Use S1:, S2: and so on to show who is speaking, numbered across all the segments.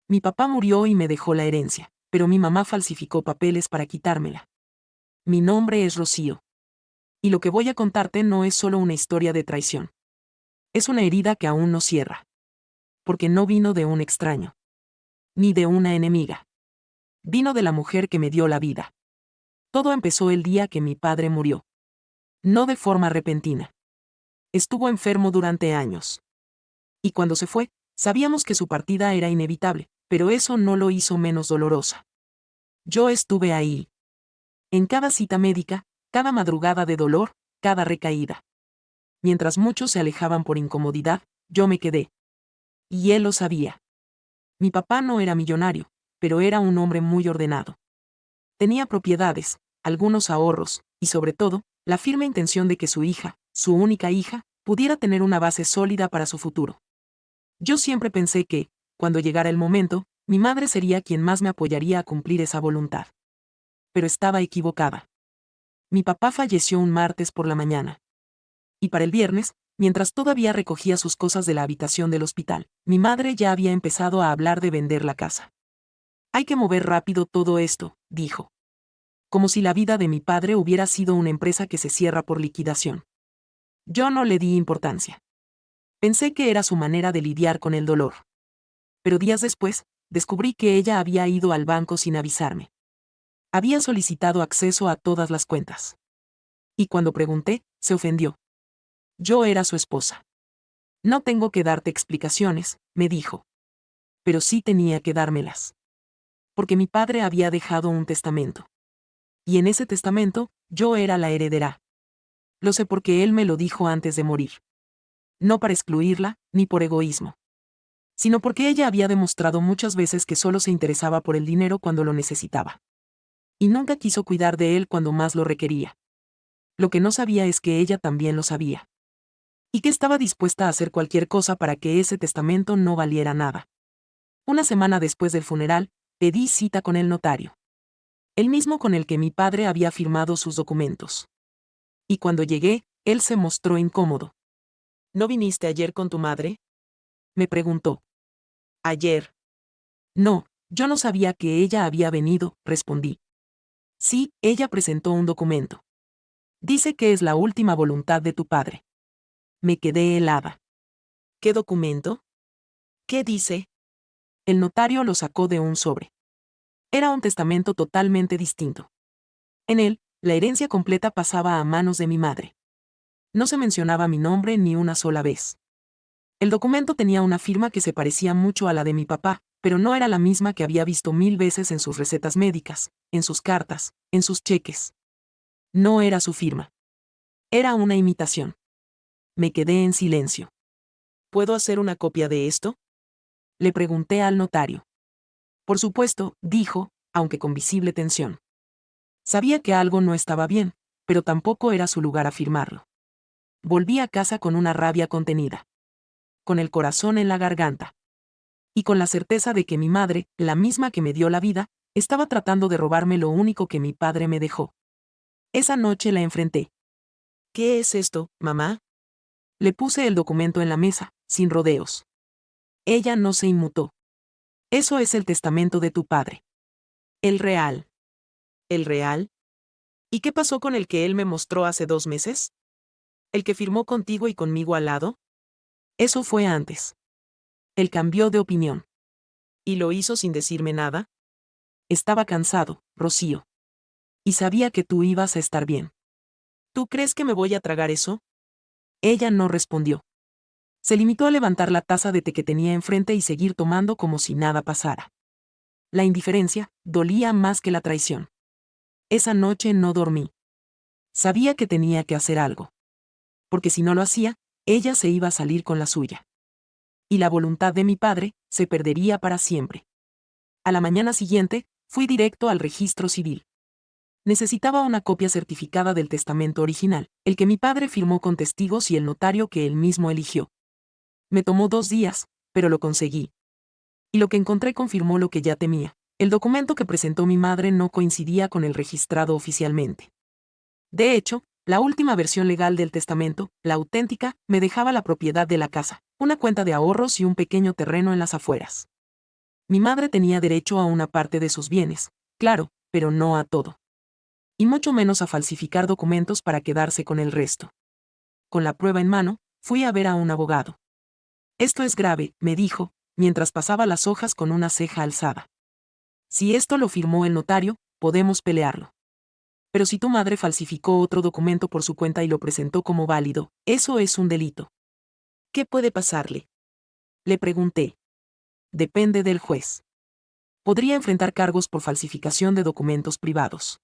S1: Mi papá murió y me dejó la herencia, pero mi mamá falsificó papeles para quitármela. Mi nombre es Rocío. Y lo que voy a contarte no es solo una historia de traición. Es una herida que aún no cierra. Porque no vino de un extraño. Ni de una enemiga. Vino de la mujer que me dio la vida. Todo empezó el día que mi padre murió. No de forma repentina. Estuvo enfermo durante años. Y cuando se fue, sabíamos que su partida era inevitable, pero eso no lo hizo menos dolorosa. Yo estuve ahí. En cada cita médica, cada madrugada de dolor, cada recaída. Mientras muchos se alejaban por incomodidad, yo me quedé. Y él lo sabía. Mi papá no era millonario, pero era un hombre muy ordenado. Tenía propiedades, algunos ahorros, y sobre todo, la firme intención de que su hija, su única hija, pudiera tener una base sólida para su futuro. Yo siempre pensé que, cuando llegara el momento, mi madre sería quien más me apoyaría a cumplir esa voluntad. Pero estaba equivocada. Mi papá falleció un martes por la mañana. Y para el viernes, mientras todavía recogía sus cosas de la habitación del hospital, mi madre ya había empezado a hablar de vender la casa. Hay que mover rápido todo esto, dijo. Como si la vida de mi padre hubiera sido una empresa que se cierra por liquidación. Yo no le di importancia. Pensé que era su manera de lidiar con el dolor. Pero días después, descubrí que ella había ido al banco sin avisarme. Había solicitado acceso a todas las cuentas. Y cuando pregunté, se ofendió. Yo era su esposa. No tengo que darte explicaciones, me dijo. Pero sí tenía que dármelas. Porque mi padre había dejado un testamento. Y en ese testamento, yo era la heredera. Lo sé porque él me lo dijo antes de morir. No para excluirla, ni por egoísmo. Sino porque ella había demostrado muchas veces que solo se interesaba por el dinero cuando lo necesitaba. Y nunca quiso cuidar de él cuando más lo requería. Lo que no sabía es que ella también lo sabía. Y que estaba dispuesta a hacer cualquier cosa para que ese testamento no valiera nada. Una semana después del funeral, pedí cita con el notario. El mismo con el que mi padre había firmado sus documentos. Y cuando llegué, él se mostró incómodo. ¿No viniste ayer con tu madre?, me preguntó. Ayer. No, yo no sabía que ella había venido, respondí. Sí, ella presentó un documento. Dice que es la última voluntad de tu padre. Me quedé helada. ¿Qué documento? ¿Qué dice? El notario lo sacó de un sobre. Era un testamento totalmente distinto. En él, la herencia completa pasaba a manos de mi madre. No se mencionaba mi nombre ni una sola vez. El documento tenía una firma que se parecía mucho a la de mi papá, pero no era la misma que había visto 1000 veces en sus recetas médicas, en sus cartas, en sus cheques. No era su firma. Era una imitación. Me quedé en silencio. ¿Puedo hacer una copia de esto?, le pregunté al notario. Por supuesto, dijo, aunque con visible tensión. Sabía que algo no estaba bien, pero tampoco era su lugar afirmarlo. Volví a casa con una rabia contenida. Con el corazón en la garganta. Y con la certeza de que mi madre, la misma que me dio la vida, estaba tratando de robarme lo único que mi padre me dejó. Esa noche la enfrenté. ¿Qué es esto, mamá? Le puse el documento en la mesa, sin rodeos. Ella no se inmutó. Eso es el testamento de tu padre. El real. ¿El real? ¿Y qué pasó con el que él me mostró hace 2 meses? ¿El que firmó contigo y conmigo al lado? Eso fue antes. Él cambió de opinión. ¿Y lo hizo sin decirme nada? Estaba cansado, Rocío. Y sabía que tú ibas a estar bien. ¿Tú crees que me voy a tragar eso? Ella no respondió. Se limitó a levantar la taza de té que tenía enfrente y seguir tomando como si nada pasara. La indiferencia dolía más que la traición. Esa noche no dormí. Sabía que tenía que hacer algo. Porque si no lo hacía, ella se iba a salir con la suya. Y la voluntad de mi padre se perdería para siempre. A la mañana siguiente, fui directo al registro civil. Necesitaba una copia certificada del testamento original, el que mi padre firmó con testigos y el notario que él mismo eligió. Me tomó 2 días, pero lo conseguí. Y lo que encontré confirmó lo que ya temía. El documento que presentó mi madre no coincidía con el registrado oficialmente. De hecho, la última versión legal del testamento, la auténtica, me dejaba la propiedad de la casa, una cuenta de ahorros y un pequeño terreno en las afueras. Mi madre tenía derecho a una parte de sus bienes, claro, pero no a todo. Y mucho menos a falsificar documentos para quedarse con el resto. Con la prueba en mano, fui a ver a un abogado. Esto es grave, me dijo, mientras pasaba las hojas con una ceja alzada. Si esto lo firmó el notario, podemos pelearlo. Pero si tu madre falsificó otro documento por su cuenta y lo presentó como válido, eso es un delito. ¿Qué puede pasarle? Le pregunté. Depende del juez. Podría enfrentar cargos por falsificación de documentos privados.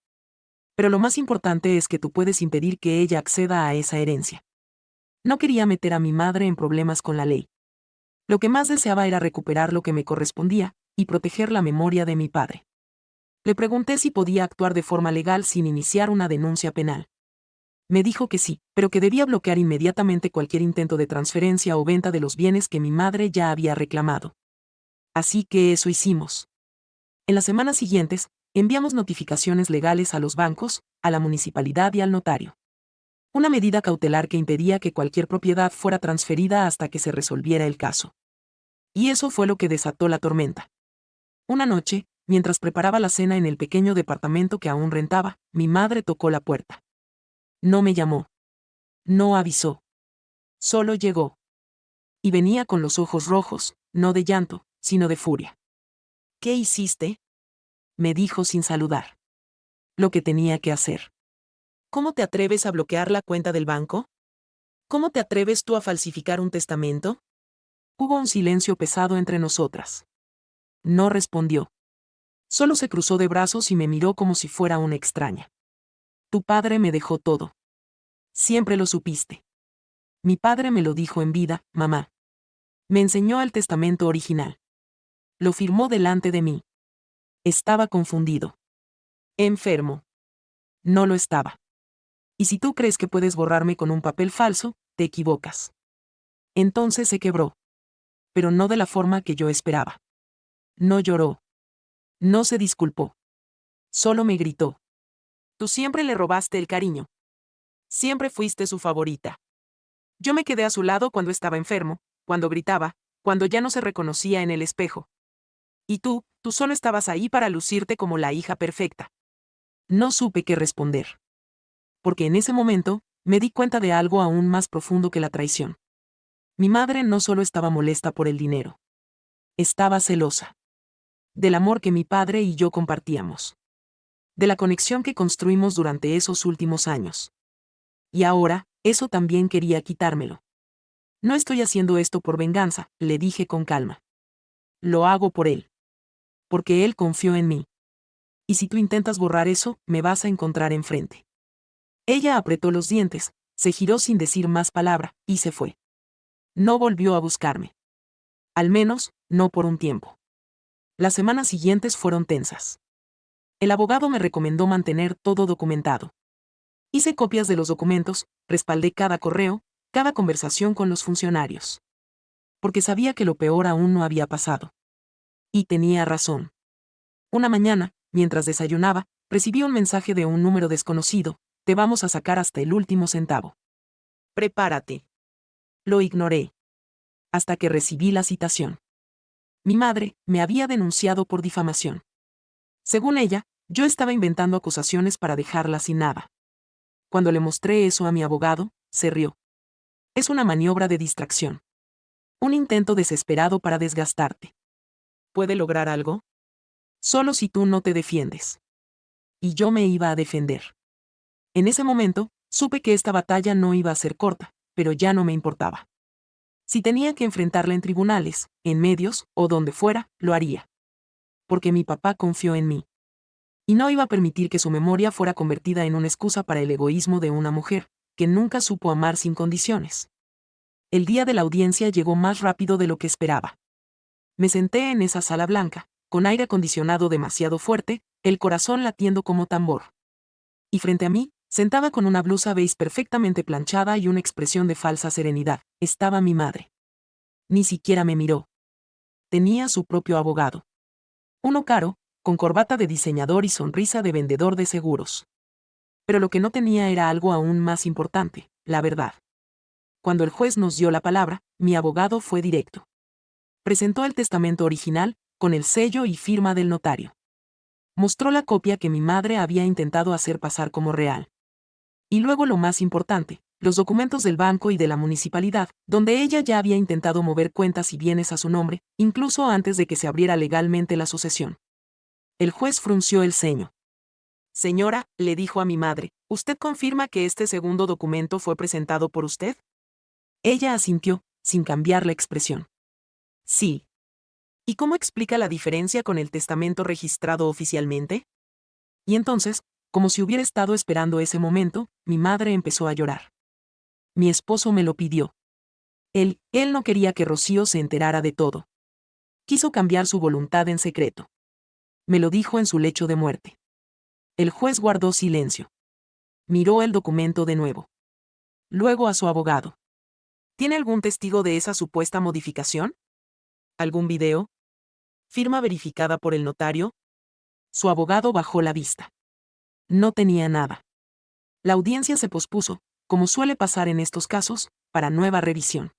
S1: Pero lo más importante es que tú puedes impedir que ella acceda a esa herencia. No quería meter a mi madre en problemas con la ley. Lo que más deseaba era recuperar lo que me correspondía y proteger la memoria de mi padre. Le pregunté si podía actuar de forma legal sin iniciar una denuncia penal. Me dijo que sí, pero que debía bloquear inmediatamente cualquier intento de transferencia o venta de los bienes que mi madre ya había reclamado. Así que eso hicimos. En las semanas siguientes, enviamos notificaciones legales a los bancos, a la municipalidad y al notario. Una medida cautelar que impedía que cualquier propiedad fuera transferida hasta que se resolviera el caso. Y eso fue lo que desató la tormenta. Una noche, mientras preparaba la cena en el pequeño departamento que aún rentaba, mi madre tocó la puerta. No me llamó. No avisó. Solo llegó. Y venía con los ojos rojos, no de llanto, sino de furia. ¿Qué hiciste? Me dijo sin saludar. Lo que tenía que hacer. ¿Cómo te atreves a bloquear la cuenta del banco? ¿Cómo te atreves tú a falsificar un testamento? Hubo un silencio pesado entre nosotras. No respondió. Solo se cruzó de brazos y me miró como si fuera una extraña. Tu padre me dejó todo. Siempre lo supiste. Mi padre me lo dijo en vida, mamá. Me enseñó el testamento original. Lo firmó delante de mí. Estaba confundido. Enfermo. No lo estaba. Y si tú crees que puedes borrarme con un papel falso, te equivocas. Entonces se quebró. Pero no de la forma que yo esperaba. No lloró. No se disculpó. Solo me gritó. Tú siempre le robaste el cariño. Siempre fuiste su favorita. Yo me quedé a su lado cuando estaba enfermo, cuando gritaba, cuando ya no se reconocía en el espejo. Y tú solo estabas ahí para lucirte como la hija perfecta. No supe qué responder. Porque en ese momento, me di cuenta de algo aún más profundo que la traición. Mi madre no solo estaba molesta por el dinero. Estaba celosa. Del amor que mi padre y yo compartíamos. De la conexión que construimos durante esos últimos años. Y ahora, eso también quería quitármelo. No estoy haciendo esto por venganza, le dije con calma. Lo hago por él. Porque él confió en mí. Y si tú intentas borrar eso, me vas a encontrar enfrente. Ella apretó los dientes, se giró sin decir más palabra, y se fue. No volvió a buscarme. Al menos, no por un tiempo. Las semanas siguientes fueron tensas. El abogado me recomendó mantener todo documentado. Hice copias de los documentos, respaldé cada correo, cada conversación con los funcionarios. Porque sabía que lo peor aún no había pasado. Y tenía razón. Una mañana, mientras desayunaba, recibí un mensaje de un número desconocido: te vamos a sacar hasta el último centavo. Prepárate. Lo ignoré. Hasta que recibí la citación. Mi madre me había denunciado por difamación. Según ella, yo estaba inventando acusaciones para dejarla sin nada. Cuando le mostré eso a mi abogado, se rió. Es una maniobra de distracción. Un intento desesperado para desgastarte. ¿Puede lograr algo? Solo si tú no te defiendes. Y yo me iba a defender. En ese momento, supe que esta batalla no iba a ser corta, pero ya no me importaba. Si tenía que enfrentarla en tribunales, en medios, o donde fuera, lo haría. Porque mi papá confió en mí. Y no iba a permitir que su memoria fuera convertida en una excusa para el egoísmo de una mujer, que nunca supo amar sin condiciones. El día de la audiencia llegó más rápido de lo que esperaba. Me senté en esa sala blanca, con aire acondicionado demasiado fuerte, el corazón latiendo como tambor. Y frente a mí, sentada con una blusa beige perfectamente planchada y una expresión de falsa serenidad, estaba mi madre. Ni siquiera me miró. Tenía su propio abogado. Uno caro, con corbata de diseñador y sonrisa de vendedor de seguros. Pero lo que no tenía era algo aún más importante, la verdad. Cuando el juez nos dio la palabra, mi abogado fue directo. Presentó el testamento original, con el sello y firma del notario. Mostró la copia que mi madre había intentado hacer pasar como real. Y luego lo más importante, los documentos del banco y de la municipalidad, donde ella ya había intentado mover cuentas y bienes a su nombre, incluso antes de que se abriera legalmente la sucesión. El juez frunció el ceño. Señora, le dijo a mi madre, ¿usted confirma que este segundo documento fue presentado por usted? Ella asintió, sin cambiar la expresión. Sí. ¿Y cómo explica la diferencia con el testamento registrado oficialmente? Y entonces, como si hubiera estado esperando ese momento, mi madre empezó a llorar. Mi esposo me lo pidió. Él no quería que Rocío se enterara de todo. Quiso cambiar su voluntad en secreto. Me lo dijo en su lecho de muerte. El juez guardó silencio. Miró el documento de nuevo. Luego a su abogado. ¿Tiene algún testigo de esa supuesta modificación? ¿Algún video? ¿Firma verificada por el notario? Su abogado bajó la vista. No tenía nada. La audiencia se pospuso, como suele pasar en estos casos, para nueva revisión.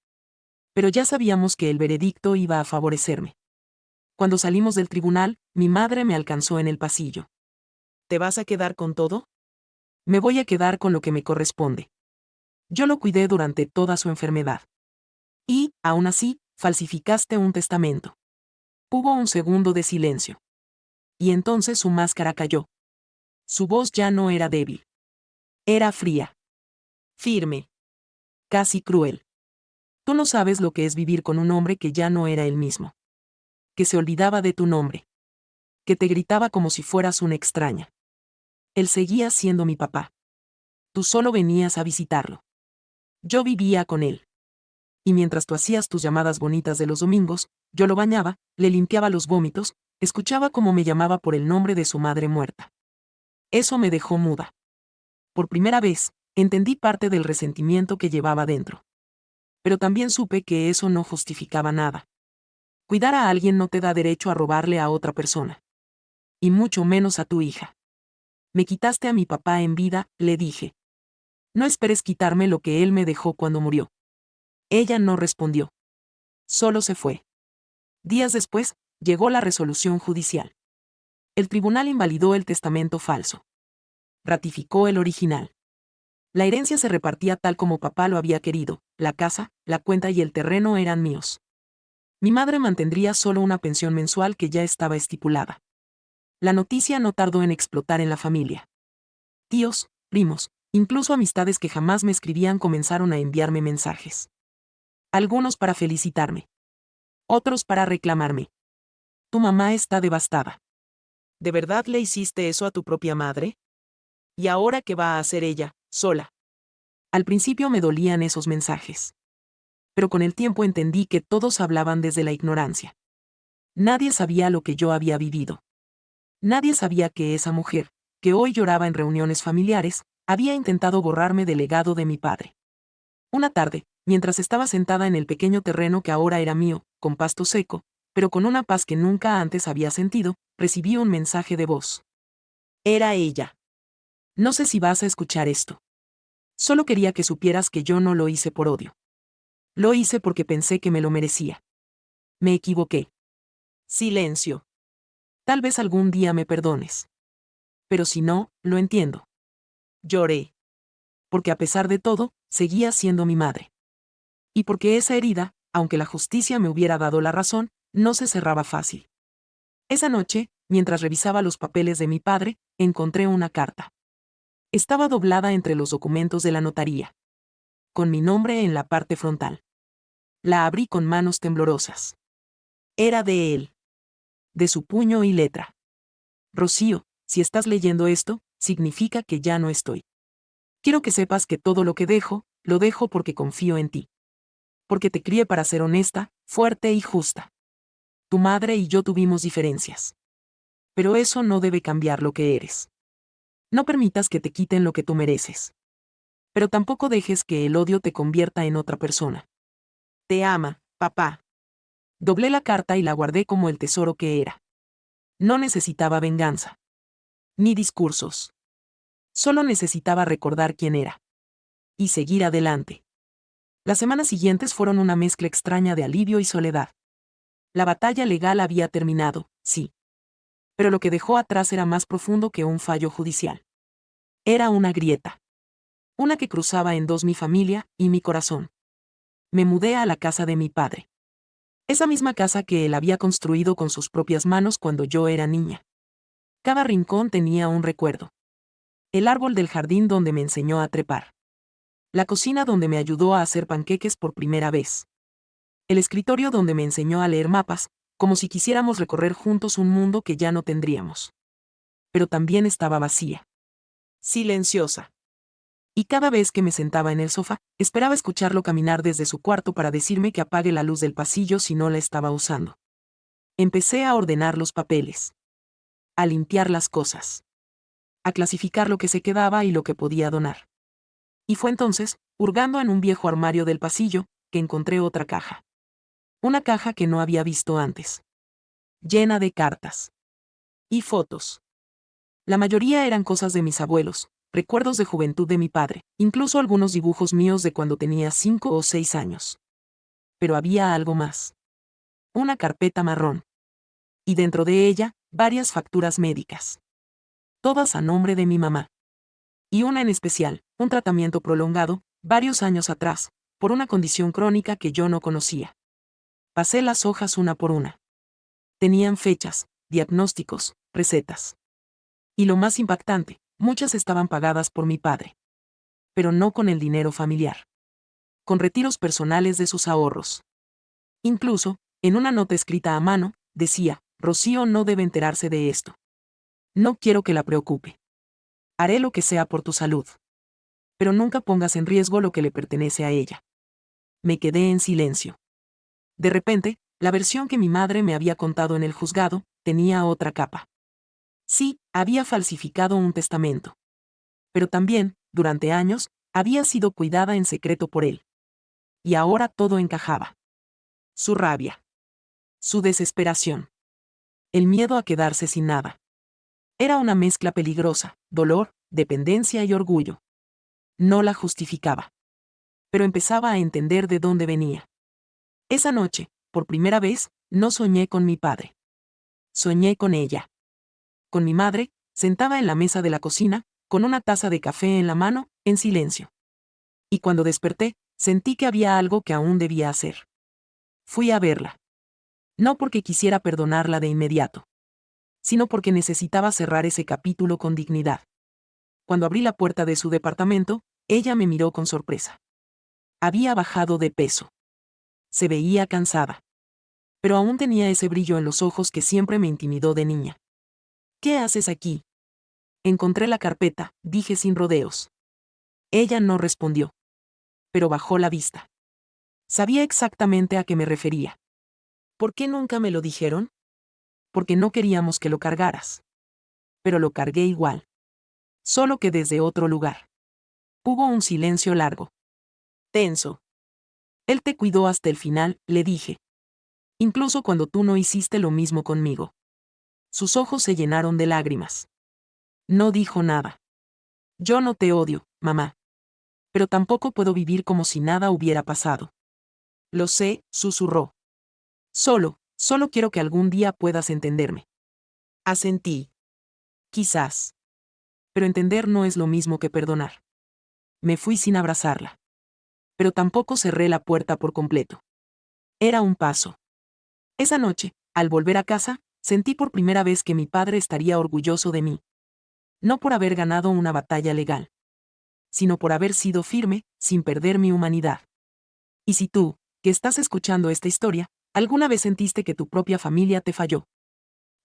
S1: Pero ya sabíamos que el veredicto iba a favorecerme. Cuando salimos del tribunal, mi madre me alcanzó en el pasillo. ¿Te vas a quedar con todo? Me voy a quedar con lo que me corresponde. Yo lo cuidé durante toda su enfermedad. Y, aún así, falsificaste un testamento. Hubo un segundo de silencio. Y entonces su máscara cayó. Su voz ya no era débil. Era fría. Firme. Casi cruel. Tú no sabes lo que es vivir con un hombre que ya no era el mismo. Que se olvidaba de tu nombre. Que te gritaba como si fueras una extraña. Él seguía siendo mi papá. Tú solo venías a visitarlo. Yo vivía con él. Y mientras tú hacías tus llamadas bonitas de los domingos, yo lo bañaba, le limpiaba los vómitos, escuchaba cómo me llamaba por el nombre de su madre muerta. Eso me dejó muda. Por primera vez, entendí parte del resentimiento que llevaba dentro. Pero también supe que eso no justificaba nada. Cuidar a alguien no te da derecho a robarle a otra persona. Y mucho menos a tu hija. Me quitaste a mi papá en vida, le dije. No esperes quitarme lo que él me dejó cuando murió. Ella no respondió. Solo se fue. Días después, llegó la resolución judicial. El tribunal invalidó el testamento falso. Ratificó el original. La herencia se repartía tal como papá lo había querido, la casa, la cuenta y el terreno eran míos. Mi madre mantendría solo una pensión mensual que ya estaba estipulada. La noticia no tardó en explotar en la familia. Tíos, primos, incluso amistades que jamás me escribían comenzaron a enviarme mensajes. Algunos para felicitarme. Otros para reclamarme. Tu mamá está devastada. ¿De verdad le hiciste eso a tu propia madre? ¿Y ahora qué va a hacer ella, sola? Al principio me dolían esos mensajes. Pero con el tiempo entendí que todos hablaban desde la ignorancia. Nadie sabía lo que yo había vivido. Nadie sabía que esa mujer, que hoy lloraba en reuniones familiares, había intentado borrarme del legado de mi padre. Una tarde, mientras estaba sentada en el pequeño terreno que ahora era mío, con pasto seco, pero con una paz que nunca antes había sentido, recibí un mensaje de voz. Era ella. No sé si vas a escuchar esto. Solo quería que supieras que yo no lo hice por odio. Lo hice porque pensé que me lo merecía. Me equivoqué. Silencio. Tal vez algún día me perdones. Pero si no, lo entiendo. Lloré. Porque a pesar de todo, seguía siendo mi madre. Y porque esa herida, aunque la justicia me hubiera dado la razón, no se cerraba fácil. Esa noche, mientras revisaba los papeles de mi padre, encontré una carta. Estaba doblada entre los documentos de la notaría. Con mi nombre en la parte frontal. La abrí con manos temblorosas. Era de él. De su puño y letra. Rocío, si estás leyendo esto, significa que ya no estoy. Quiero que sepas que todo lo que dejo, lo dejo porque confío en ti. Porque te crié para ser honesta, fuerte y justa. Tu madre y yo tuvimos diferencias. Pero eso no debe cambiar lo que eres. No permitas que te quiten lo que tú mereces. Pero tampoco dejes que el odio te convierta en otra persona. Te ama, papá. Doblé la carta y la guardé como el tesoro que era. No necesitaba venganza. Ni discursos. Solo necesitaba recordar quién era. Y seguir adelante. Las semanas siguientes fueron una mezcla extraña de alivio y soledad. La batalla legal había terminado, sí. Pero lo que dejó atrás era más profundo que un fallo judicial. Era una grieta. Una que cruzaba en dos mi familia y mi corazón. Me mudé a la casa de mi padre. Esa misma casa que él había construido con sus propias manos cuando yo era niña. Cada rincón tenía un recuerdo. El árbol del jardín donde me enseñó a trepar. La cocina donde me ayudó a hacer panqueques por primera vez. El escritorio donde me enseñó a leer mapas, como si quisiéramos recorrer juntos un mundo que ya no tendríamos. Pero también estaba vacía. Silenciosa. Y cada vez que me sentaba en el sofá, esperaba escucharlo caminar desde su cuarto para decirme que apague la luz del pasillo si no la estaba usando. Empecé a ordenar los papeles. A limpiar las cosas. A clasificar lo que se quedaba y lo que podía donar. Y fue entonces, hurgando en un viejo armario del pasillo, que encontré otra caja. Una caja que no había visto antes. Llena de cartas. Y fotos. La mayoría eran cosas de mis abuelos, recuerdos de juventud de mi padre, incluso algunos dibujos míos de cuando tenía 5 o 6 años. Pero había algo más. Una carpeta marrón. Y dentro de ella, varias facturas médicas. Todas a nombre de mi mamá. Y una en especial, un tratamiento prolongado, varios años atrás, por una condición crónica que yo no conocía. Pasé las hojas una por una. Tenían fechas, diagnósticos, recetas. Y lo más impactante, muchas estaban pagadas por mi padre. Pero no con el dinero familiar. Con retiros personales de sus ahorros. Incluso, en una nota escrita a mano, decía, Rocío no debe enterarse de esto. No quiero que la preocupe. Haré lo que sea por tu salud. Pero nunca pongas en riesgo lo que le pertenece a ella. Me quedé en silencio. De repente, la versión que mi madre me había contado en el juzgado, tenía otra capa. Sí, había falsificado un testamento. Pero también, durante años, había sido cuidada en secreto por él. Y ahora todo encajaba. Su rabia. Su desesperación. El miedo a quedarse sin nada. Era una mezcla peligrosa, dolor, dependencia y orgullo. No la justificaba. Pero empezaba a entender de dónde venía. Esa noche, por primera vez, no soñé con mi padre. Soñé con ella. Con mi madre, sentada en la mesa de la cocina, con una taza de café en la mano, en silencio. Y cuando desperté, sentí que había algo que aún debía hacer. Fui a verla. No porque quisiera perdonarla de inmediato, sino porque necesitaba cerrar ese capítulo con dignidad. Cuando abrí la puerta de su departamento, ella me miró con sorpresa. Había bajado de peso. Se veía cansada. Pero aún tenía ese brillo en los ojos que siempre me intimidó de niña. ¿Qué haces aquí? Encontré la carpeta, dije sin rodeos. Ella no respondió. Pero bajó la vista. Sabía exactamente a qué me refería. ¿Por qué nunca me lo dijeron? Porque no queríamos que lo cargaras. Pero lo cargué igual. Solo que desde otro lugar. Hubo un silencio largo. Tenso. Él te cuidó hasta el final, le dije. Incluso cuando tú no hiciste lo mismo conmigo. Sus ojos se llenaron de lágrimas. No dijo nada. Yo no te odio, mamá. Pero tampoco puedo vivir como si nada hubiera pasado. Lo sé, susurró. Solo quiero que algún día puedas entenderme. Asentí. Quizás. Pero entender no es lo mismo que perdonar. Me fui sin abrazarla. Pero tampoco cerré la puerta por completo. Era un paso. Esa noche, al volver a casa, sentí por primera vez que mi padre estaría orgulloso de mí. No por haber ganado una batalla legal, sino por haber sido firme, sin perder mi humanidad. Y si tú, que estás escuchando esta historia, alguna vez sentiste que tu propia familia te falló,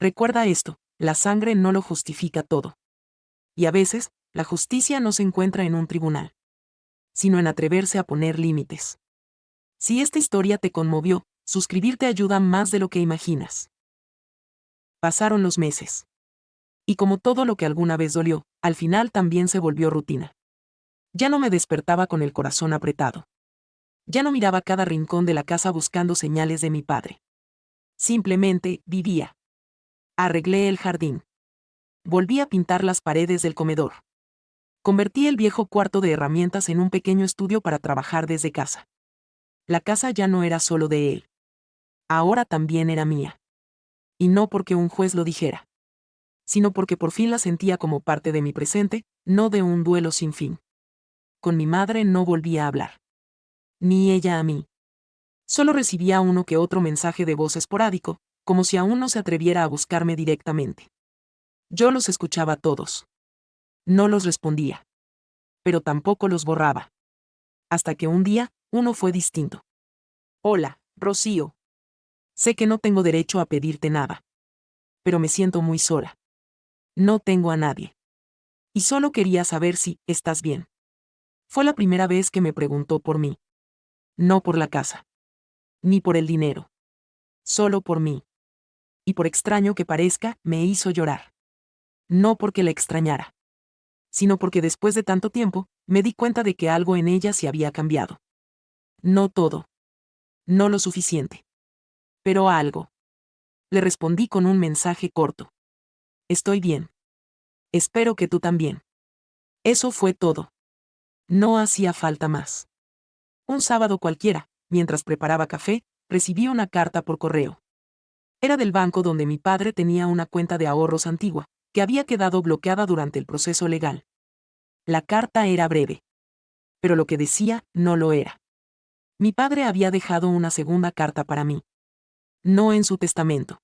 S1: recuerda esto, la sangre no lo justifica todo. Y a veces, la justicia no se encuentra en un tribunal, sino en atreverse a poner límites. Si esta historia te conmovió, suscribirte ayuda más de lo que imaginas. Pasaron los meses. Y como todo lo que alguna vez dolió, al final también se volvió rutina. Ya no me despertaba con el corazón apretado. Ya no miraba cada rincón de la casa buscando señales de mi padre. Simplemente vivía. Arreglé el jardín. Volví a pintar las paredes del comedor. Convertí el viejo cuarto de herramientas en un pequeño estudio para trabajar desde casa. La casa ya no era solo de él. ahora también era mía. Y no porque un juez lo dijera, sino porque por fin la sentía como parte de mi presente, no de un duelo sin fin. Con mi madre no volvía a hablar. Ni ella a mí. Solo recibía uno que otro mensaje de voz esporádico, como si aún no se atreviera a buscarme directamente. Yo los escuchaba todos. No los respondía. Pero tampoco los borraba. Hasta que un día, uno fue distinto. Hola, Rocío. Sé que no tengo derecho a pedirte nada. Pero me siento muy sola. No tengo a nadie. Y solo quería saber si estás bien. Fue la primera vez que me preguntó por mí. No por la casa. Ni por el dinero. Solo por mí. Y por extraño que parezca, me hizo llorar. No porque la extrañara, sino porque después de tanto tiempo, me di cuenta de que algo en ella se había cambiado. No todo. No lo suficiente. Pero algo. Le respondí con un mensaje corto. Estoy bien. Espero que tú también. Eso fue todo. No hacía falta más. Un sábado cualquiera, mientras preparaba café, recibí una carta por correo. Era del banco donde mi padre tenía una cuenta de ahorros antigua, que había quedado bloqueada durante el proceso legal. La carta era breve. Pero lo que decía no lo era. Mi padre había dejado una segunda carta para mí. No en su testamento.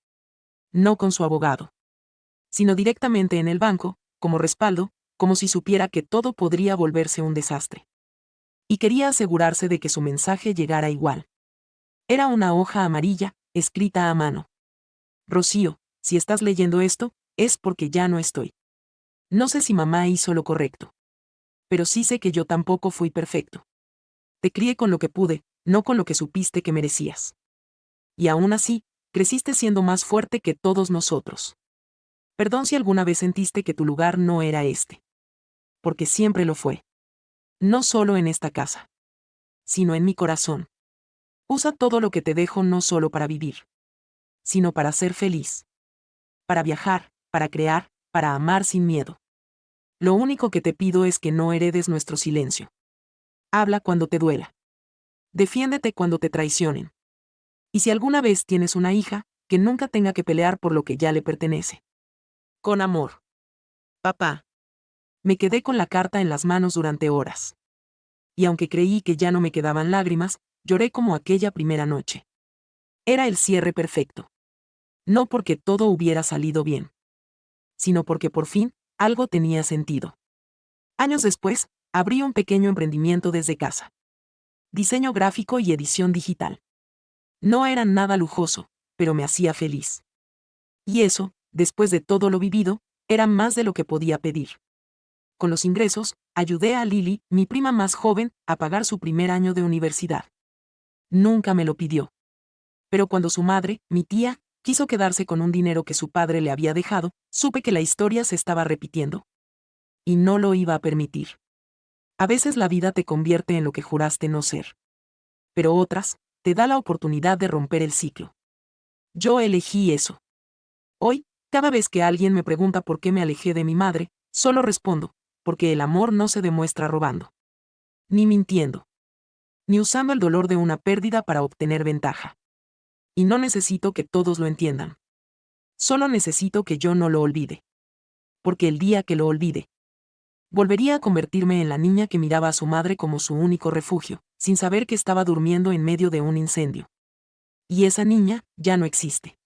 S1: No con su abogado. Sino directamente en el banco, como respaldo, como si supiera que todo podría volverse un desastre. Y quería asegurarse de que su mensaje llegara igual. Era una hoja amarilla, escrita a mano. Rocío, si estás leyendo esto, es porque ya no estoy. No sé si mamá hizo lo correcto. Pero sí sé que yo tampoco fui perfecto. Te crié con lo que pude, no con lo que supiste que merecías. Y aún así, creciste siendo más fuerte que todos nosotros. Perdón si alguna vez sentiste que tu lugar no era este. Porque siempre lo fue. No solo en esta casa. Sino en mi corazón. Usa todo lo que te dejo no solo para vivir. Sino para ser feliz. Para viajar, para crear, para amar sin miedo. Lo único que te pido es que no heredes nuestro silencio. Habla cuando te duela. Defiéndete cuando te traicionen. Y si alguna vez tienes una hija, que nunca tenga que pelear por lo que ya le pertenece. Con amor. Papá. Me quedé con la carta en las manos durante horas. Y aunque creí que ya no me quedaban lágrimas, lloré como aquella primera noche. Era el cierre perfecto. No porque todo hubiera salido bien, sino porque por fin, algo tenía sentido. Años después, abrí un pequeño emprendimiento desde casa. Diseño gráfico y edición digital. No era nada lujoso, pero me hacía feliz. Y eso, después de todo lo vivido, era más de lo que podía pedir. Con los ingresos, ayudé a Lily, mi prima más joven, a pagar su primer año de universidad. Nunca me lo pidió. Pero cuando su madre, mi tía, quiso quedarse con un dinero que su padre le había dejado, supe que la historia se estaba repitiendo. Y no lo iba a permitir. A veces la vida te convierte en lo que juraste no ser. Pero otras, te da la oportunidad de romper el ciclo. Yo elegí eso. Hoy, cada vez que alguien me pregunta por qué me alejé de mi madre, solo respondo, porque el amor no se demuestra robando. Ni mintiendo. Ni usando el dolor de una pérdida para obtener ventaja. Y no necesito que todos lo entiendan. Solo necesito que yo no lo olvide. Porque el día que lo olvide, volvería a convertirme en la niña que miraba a su madre como su único refugio, sin saber que estaba durmiendo en medio de un incendio. Y esa niña ya no existe.